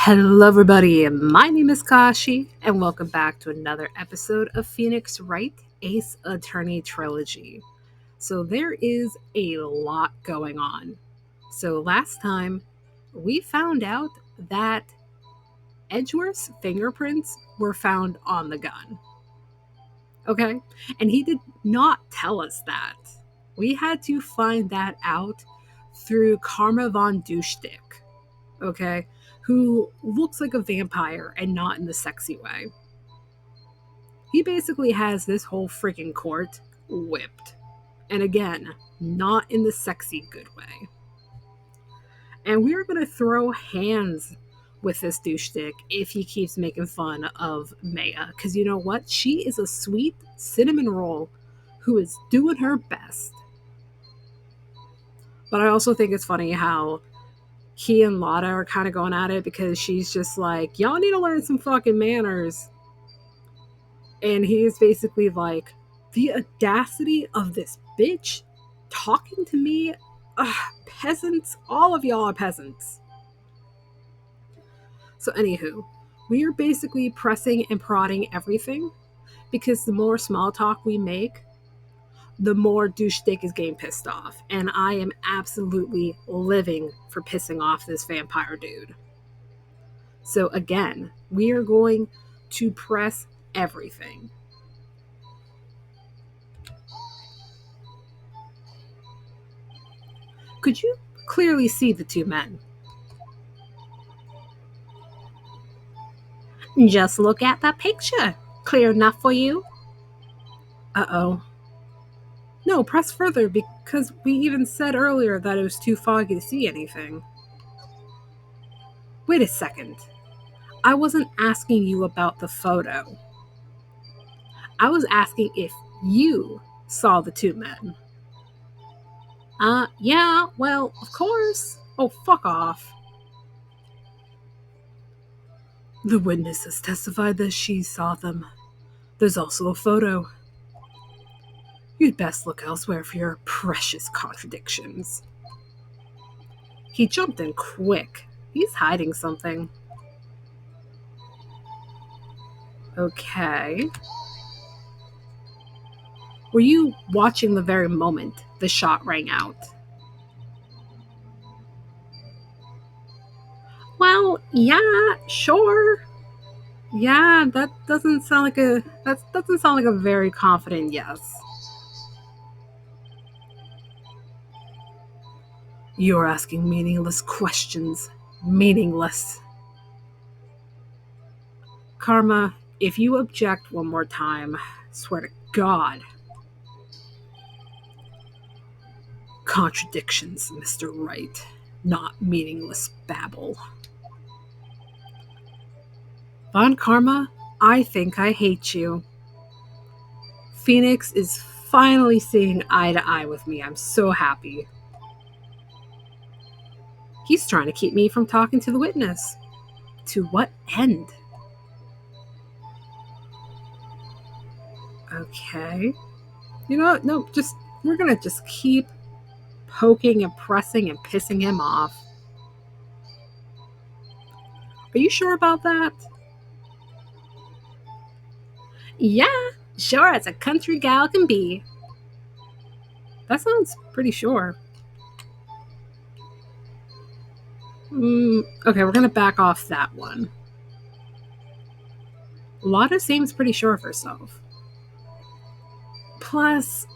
Hello, everybody. My name is Kashi, and welcome back to another episode of Phoenix Wright Ace Attorney Trilogy. So, there is a lot going on. So, last time we found out that Edgeworth's fingerprints were found on the gun. Okay? And he did not tell us that. We had to find that out through Karma von Duschdick. Okay, who looks like a vampire and not in the sexy way. He basically has this whole freaking court whipped. And again, not in the sexy good way. And we're going to throw hands with this douche stick if he keeps making fun of Maya. Because you know what? She is a sweet cinnamon roll who is doing her best. But I also think it's funny how he and Lotta are kind of going at it because she's just like, y'all need to learn some fucking manners. And he's basically like, the audacity of this bitch talking to me. Ugh, peasants, all of y'all are peasants. So, anywho, we are basically pressing and prodding everything because the more small talk we make, the more douche dick is getting pissed off. And I am absolutely living for pissing off this vampire dude. So again, we are going to press everything. Could you clearly see the two men? Just look at that picture. Clear enough for you? Uh-oh. No, press further because we even said earlier that it was too foggy to see anything. Wait a second. I wasn't asking you about the photo. I was asking if you saw the two men. Yeah, well, of course. Oh, fuck off. The witness has testified that she saw them. There's also a photo. You'd best look elsewhere for your precious contradictions. He jumped in quick. He's hiding something. Okay. Were you watching the very moment the shot rang out? Well, yeah, sure. Yeah, that doesn't sound like a very confident yes. You're asking meaningless questions. Meaningless. Karma, if you object one more time, swear to God. Contradictions, Mr. Wright, not meaningless babble. Von Karma, I think I hate you. Phoenix is finally seeing eye to eye with me. I'm so happy. He's trying to keep me from talking to the witness. To what end? Okay. You know what? No, we're gonna just keep poking and pressing and pissing him off. Are you sure about that? Yeah, sure as a country gal can be. That sounds pretty sure. Okay, we're gonna back off that one. Lotta seems pretty sure of herself. Plus,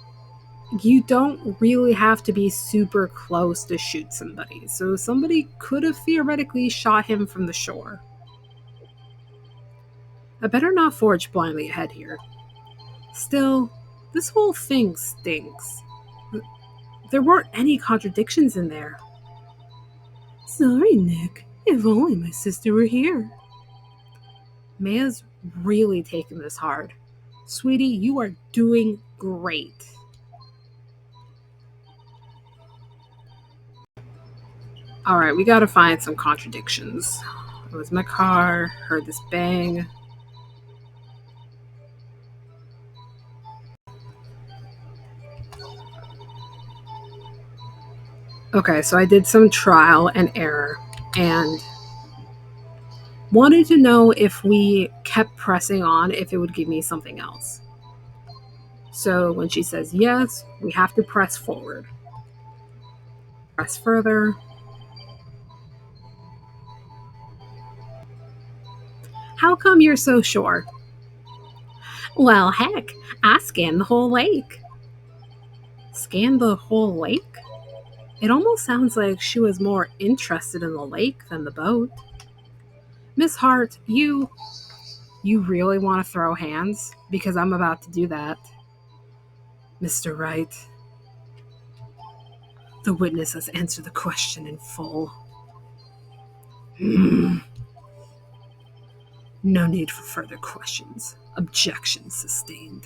you don't really have to be super close to shoot somebody, so somebody could have theoretically shot him from the shore. I better not forge blindly ahead here. Still, this whole thing stinks. There weren't any contradictions in there. Sorry, Nick. If only my sister were here. Maya's really taking this hard. Sweetie, you are doing great. Alright, we gotta find some contradictions. It was my car, heard this bang. Okay, so I did some trial and error, and Wanted to know if we kept pressing on, if it would give me something else. So when she says yes, we have to press forward. Press further. How come you're so sure? Well, heck, I scanned the whole lake. Scanned the whole lake? It almost sounds like she was more interested in the lake than the boat. Miss Hart, you really want to throw hands? Because I'm about to do that. Mr. Wright, the witness has answered the question in full. No need for further questions. Objection sustained.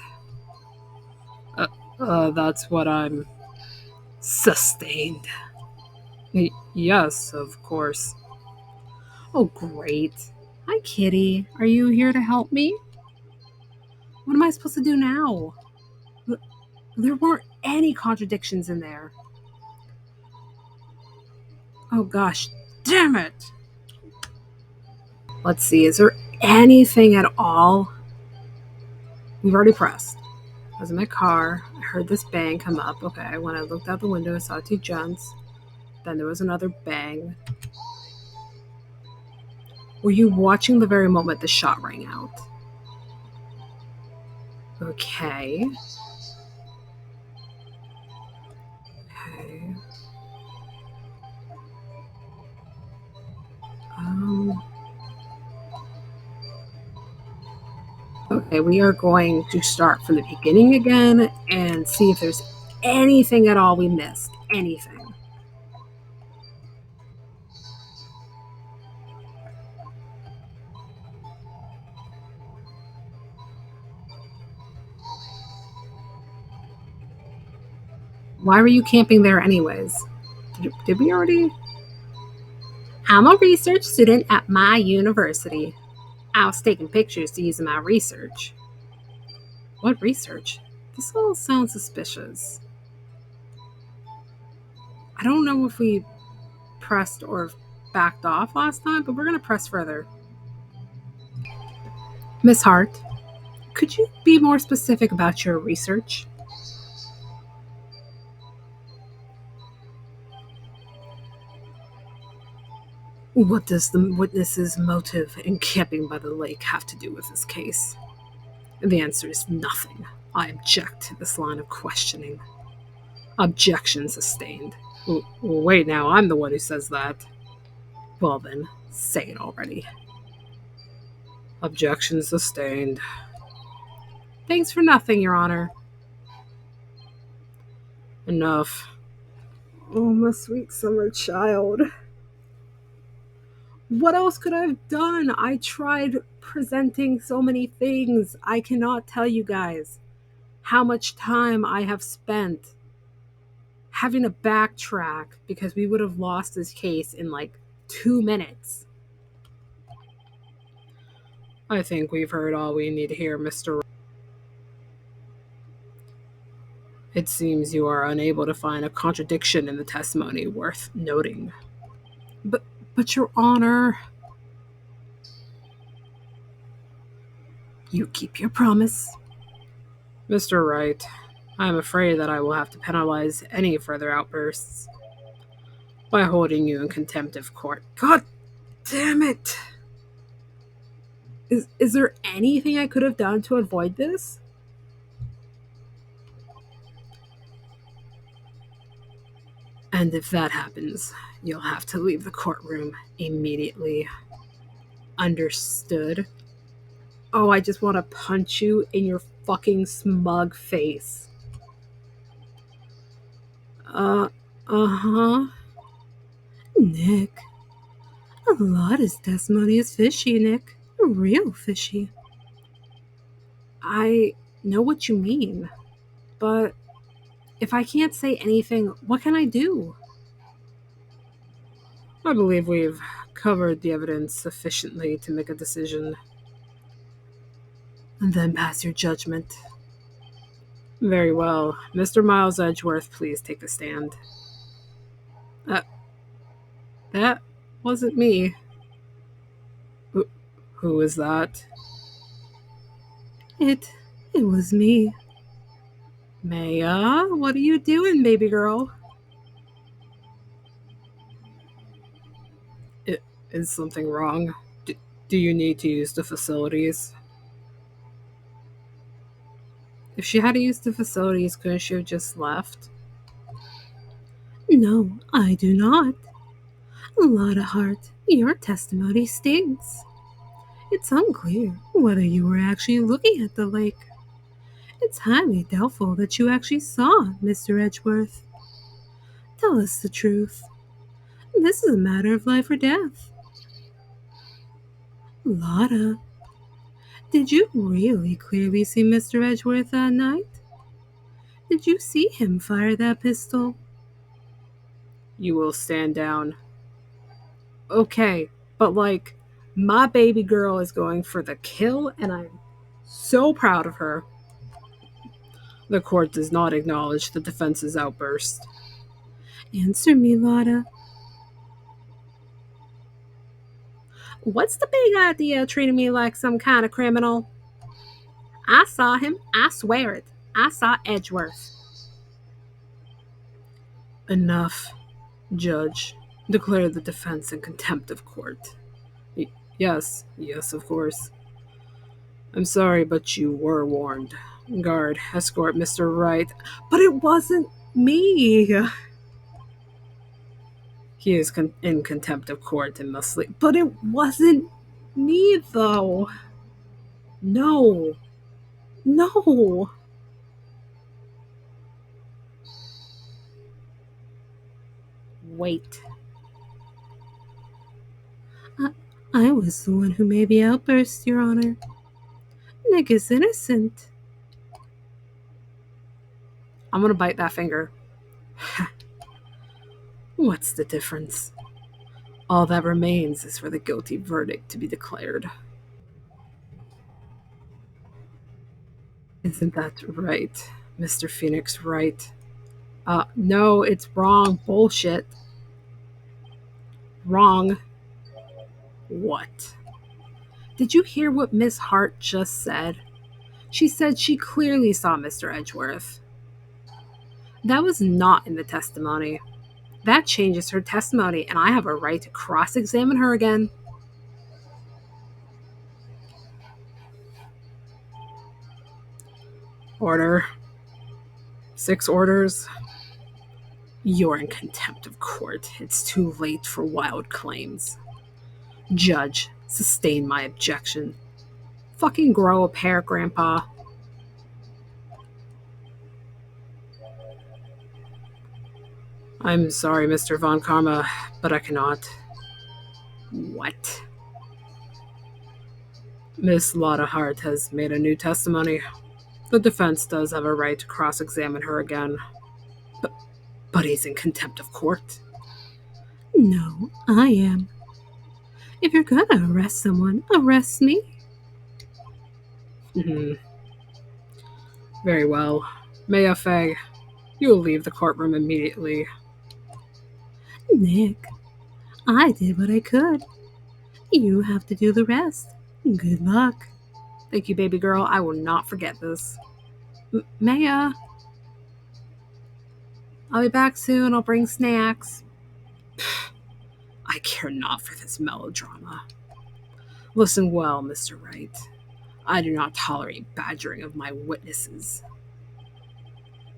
That's what I'm... Sustained. Yes, of course. Oh, great. Hi, Kitty. Are you here to help me? What am I supposed to do now? There weren't any contradictions in there. Oh, gosh. Damn it. Let's see. Is there anything at all? We've already pressed. I was in my car. I heard this bang come up. Okay, when I looked out the window, I saw two gents. Then there was another bang. Were you watching the very moment the shot rang out? Okay. Okay. Um, okay, we are going to start from the beginning again and see if there's anything at all we missed. Anything. Why were you camping there anyways? Did we already? I'm a research student at my university. I was taking pictures to use in my research. What research? This all sounds suspicious. I don't know if we pressed or backed off last time, but we're going to press further. Miss Hart, could you be more specific about your research? What does the witness's motive in camping by the lake have to do with this case? The answer is nothing. I object to this line of questioning. Objection sustained. Wait now, I'm the one who says that. Well then, say it already. Objection sustained. Thanks for nothing, Your Honor. Enough. Oh, my sweet summer child. What else could I have done? I tried presenting so many things. I cannot tell you guys how much time I have spent having to backtrack because we would have lost this case in like 2 minutes. I think we've heard all we need to hear, Mr. It seems you are unable to find a contradiction in the testimony worth noting. But, but Your Honor, you keep your promise. Mr. Wright, I am afraid that I will have to penalize any further outbursts by holding you in contempt of court. God damn it! Is there anything I could have done to avoid this? And if that happens, you'll have to leave the courtroom immediately. Understood? Oh, I just want to punch you in your fucking smug face. Uh-huh. Nick. A lot of his testimony is fishy, Nick. Real fishy. I know what you mean, but if I can't say anything, what can I do? I believe we've covered the evidence sufficiently to make a decision. And then pass your judgment. Very well. Mr. Miles Edgeworth, please take the stand. That wasn't me. Who is that? It it was me. Maya, what are you doing, baby girl? Is something wrong? Do you need to use the facilities? If she had to use the facilities, couldn't she have just left? No, I do not. Lotta Hart, your testimony stinks. It's unclear whether you were actually looking at the lake. It's highly doubtful that you actually saw Mr. Edgeworth. Tell us the truth. This is a matter of life or death. Lotta, did you really clearly see Mr. Edgeworth that night? Did you see him fire that pistol? You will stand down. Okay, but like, my baby girl is going for the kill, and I'm so proud of her. The court does not acknowledge the defense's outburst. Answer me, Lotta. What's the big idea of treating me like some kind of criminal? I saw him. I swear it. I saw Edgeworth. Enough, Judge. Declare the defense in contempt of court. Yes, of course. I'm sorry, but you were warned. Guard, escort Mr. Wright. But it wasn't me. He is in contempt of court and must leave. But it wasn't me, though. No. No. Wait. I was the one who made the outburst, Your Honor. Nick is innocent. I'm gonna bite that finger. What's the difference? All that remains is for the guilty verdict to be declared. Isn't that right, Mr. Phoenix Wright? No, it's wrong. Bullshit. Wrong. What? Did you hear what Miss Hart just said? She said she clearly saw Mr. Edgeworth. That was not in the testimony. That changes her testimony, and I have a right to cross-examine her again. Order. 6 orders. You're in contempt of court. It's too late for wild claims. Judge, sustain my objection. Fucking grow a pair, Grandpa. I'm sorry, Mr. Von Karma, but I cannot. What? Miss Lotta Hart has made a new testimony. The defense does have a right to cross-examine her again. But he's in contempt of court. No, I am. If you're gonna arrest someone, arrest me. Very well. Maya Fay, you will leave the courtroom immediately. Nick, I did what I could. You have to do the rest. Good luck. Thank you, baby girl. I will not forget this. Maya, I'll be back soon. I'll bring snacks. I care not for this melodrama. Listen well, Mr. Wright. I do not tolerate badgering of my witnesses.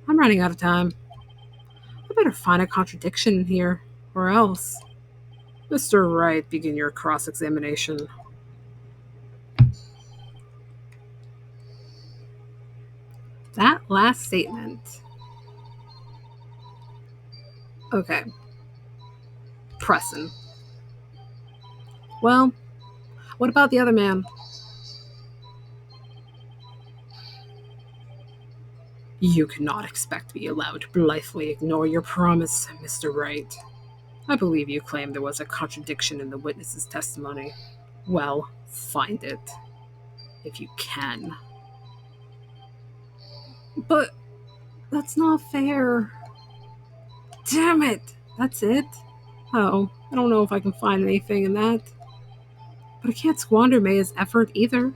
I'm running out of time. I better find a contradiction in here, or else. Mr. Wright, begin your cross-examination. That last statement. Okay. Pressing. Well, what about the other man? You cannot expect me allowed to blithely ignore your promise, Mr. Wright. I believe you claim there was a contradiction in the witness's testimony. Well, find it. If you can. But that's not fair. Damn it! That's it? Oh, I don't know if I can find anything in that. But I can't squander Maya's effort either.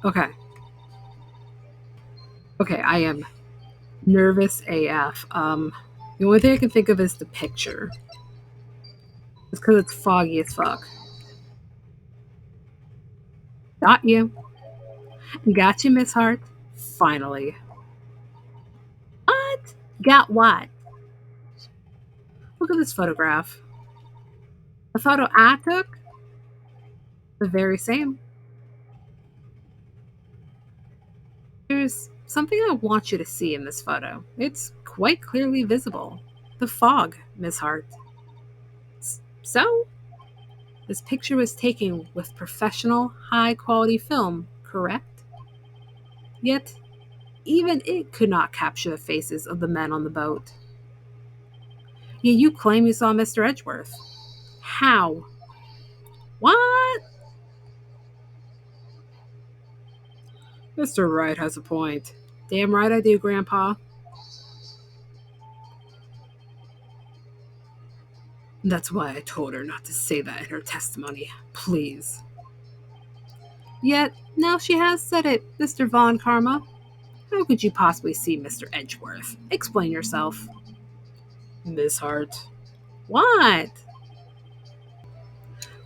Okay. Okay, I am nervous AF. The only thing I can think of is the picture. It's because it's foggy as fuck. Got you. Got you, Miss Hart. Finally. What? Got what? Look at this photograph. The photo I took? The very same. There's something I want you to see in this photo. It's quite clearly visible. The fog, Miss Hart. So, this picture was taken with professional, high quality film, correct? Yet, even it could not capture the faces of the men on the boat. Yet you claim you saw Mr. Edgeworth. How? What? Mr. Wright has a point. Damn right I do, Grandpa. That's why I told her not to say that in her testimony. Please. Yet, now she has said it, Mr. Von Karma. How could you possibly see Mr. Edgeworth? Explain yourself. Miss Hart. What?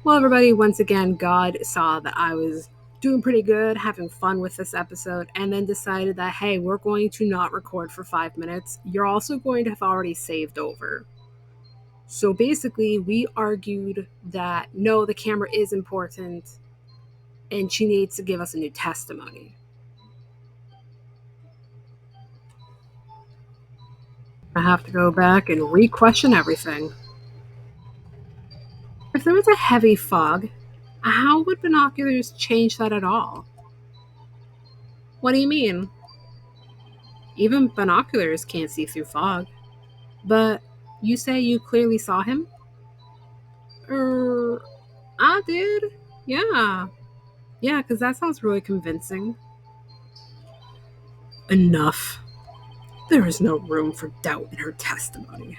Well, everybody, once again, God saw that I was doing pretty good, having fun with this episode, and then decided that, hey, we're going to not record for 5 minutes. You're also going to have already saved over. So basically, we argued that no, the camera is important and she needs to give us a new testimony. I have to go back and re-question everything. If there was a heavy fog, how would binoculars change that at all? What do you mean? Even binoculars can't see through fog. But you say you clearly saw him? I did. Yeah. Yeah, because that sounds really convincing. Enough. There is no room for doubt in her testimony.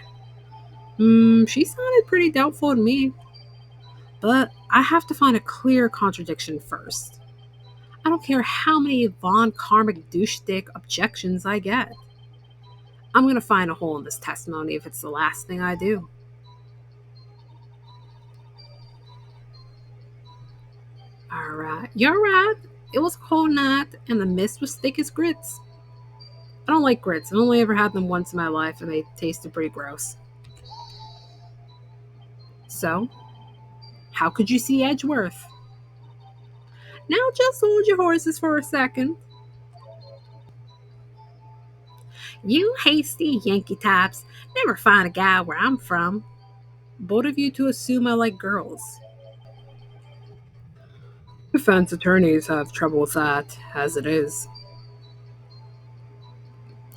She sounded pretty doubtful to me. But I have to find a clear contradiction first. I don't care how many Von Karmic douche dick objections I get. I'm going to find a hole in this testimony if it's the last thing I do. Alright, you're right. It was a cold night and the mist was thick as grits. I don't like grits. I've only ever had them once in my life and they tasted pretty gross. So, how could you see Edgeworth? Now just hold your horses for a second. You hasty Yankee types never find a guy where I'm from. Both of you to assume I like girls. Defense attorneys have trouble with that, as it is.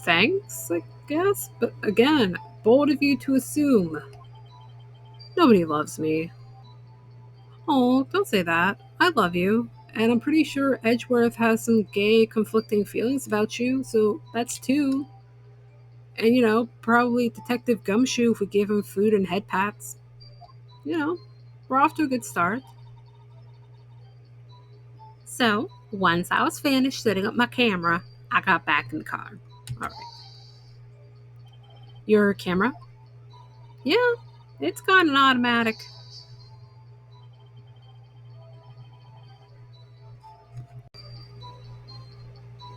Thanks, I guess, but again, bold of you to assume. Nobody loves me. Oh, don't say that. I love you, and I'm pretty sure Edgeworth has some gay, conflicting feelings about you, so that's two. And, probably Detective Gumshoe if we give him food and head pats. We're off to a good start. So, once I was finished setting up my camera, I got back in the car. Alright. Your camera? Yeah, it's got an automatic.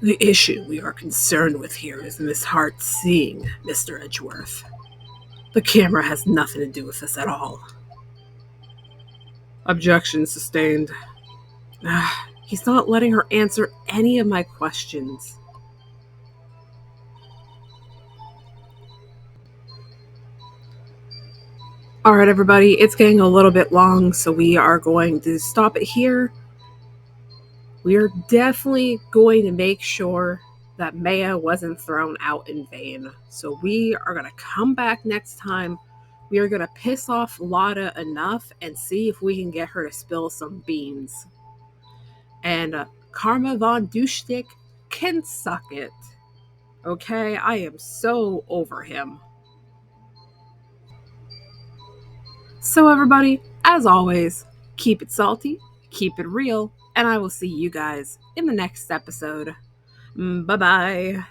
The issue we are concerned with here is Miss Hart seeing Mr. Edgeworth. The camera has nothing to do with this at all. Objection sustained. He's not letting her answer any of my questions. Alright, everybody, it's getting a little bit long, so we are going to stop it here. We are definitely going to make sure that Maya wasn't thrown out in vain. So we are going to come back next time. We are going to piss off Lotta enough and see if we can get her to spill some beans. And Karma Von Dushtik can suck it. Okay? I am so over him. So everybody, as always, Keep it salty, keep it real, and I will see you guys in the next episode. Bye bye.